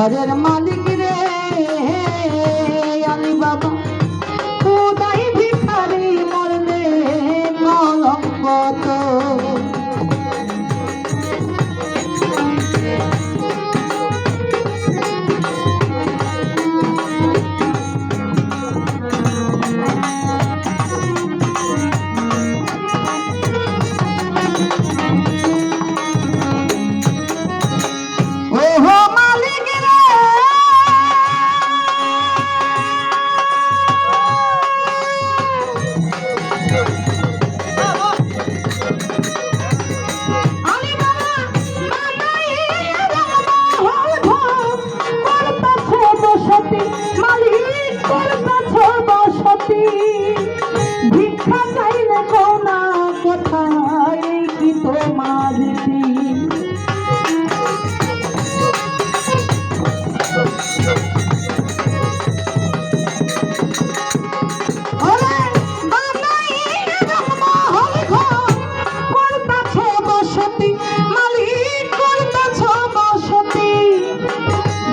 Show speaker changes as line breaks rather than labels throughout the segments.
ঘরের মালিক রে আলী বাবা খুদাই ভিখারি মরলে কলঙ্ক তো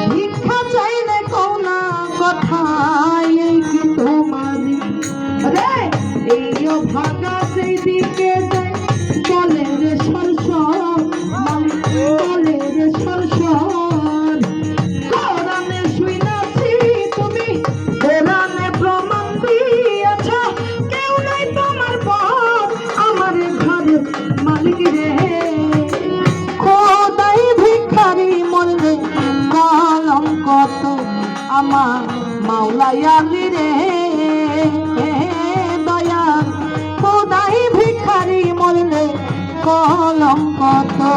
ভিক্ষা চাইলে কোনা কোথায় কি তোমার ভাগা সেই দিকে বলে রে সরসর বলে রে সরসর কোরআনে শুনাছি তুমি কোরআনে প্রমাণ দিয়েছ কেউ নাই তোমার পর আমার ঘরে মালিক রে খোদাই ভিখারি মরলে কলঙ্ক তো আমার মাওলাই আলী রে খোদাই ভিখারি মরলে কলঙ্ক তো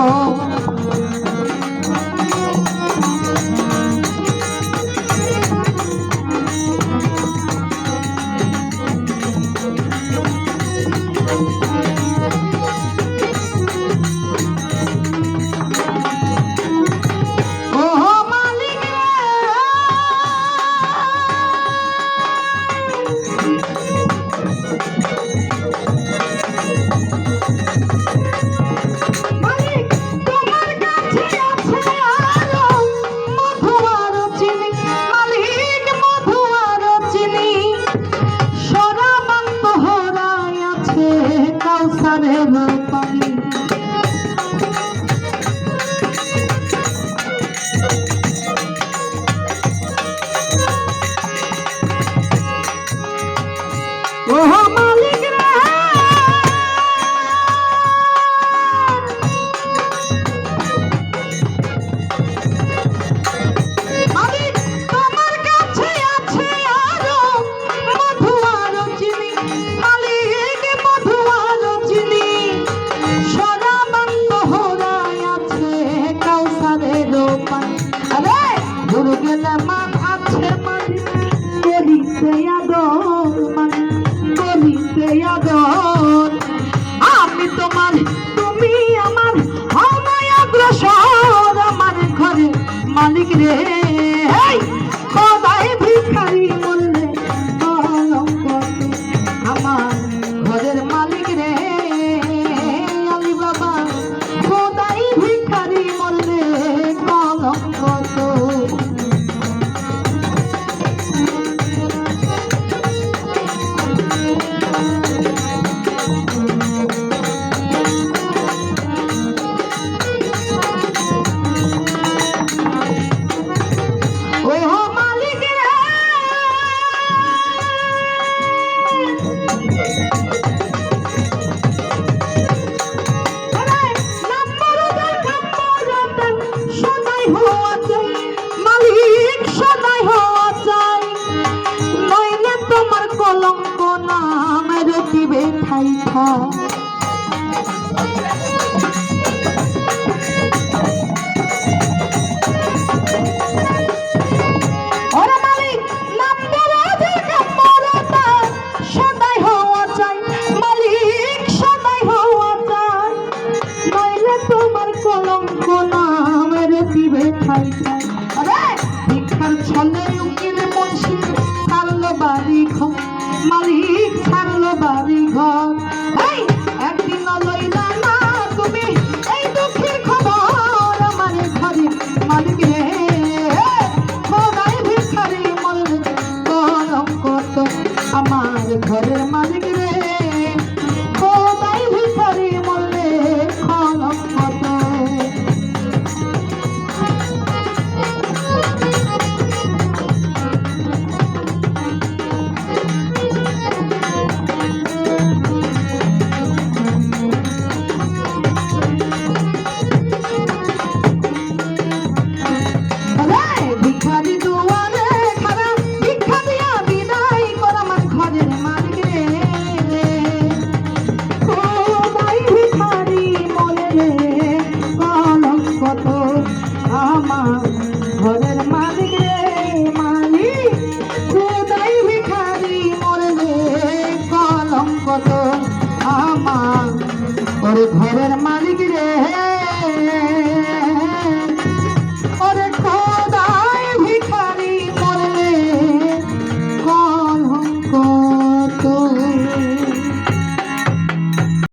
পানি ও মালিক রে মালিক তোমার কাছে আছে আরো মধু আর চিনি মালিক মধু আর চিনি সদাবন্ধ হরাই আছে কাউসারের পানি আরে দূর গেলে মান আছে মালিক করিতে আদর মালিক করিতে আদর আমি তোমার তুমি আমার আমায় অগ্রসর আমার ঘরে মালিক রে খোদাই ভিখারি মরলে কলঙ্ক আমার ঘরের মালিক রে আলী বাবা খোদাই ভিখারি মরলে কলঙ্ক তো মালিক সদাই হওয়া চাই নইলে তোমার কলঙ্ক নাম রটিবে ঠাই ঠাই ওরে মালিক নাম সদাই হওয়া চাই মালিক সদাই হওয়া চাই নইলে তোমার কলঙ্ক নাম রটিবে ঠাই ঠাই আরে ভিক্ষার ছলে উকিল মুন্সি ছাড়লো বাড়ি ঘর মালিক ছাড়লো বাড়ি ঘর মালিক রে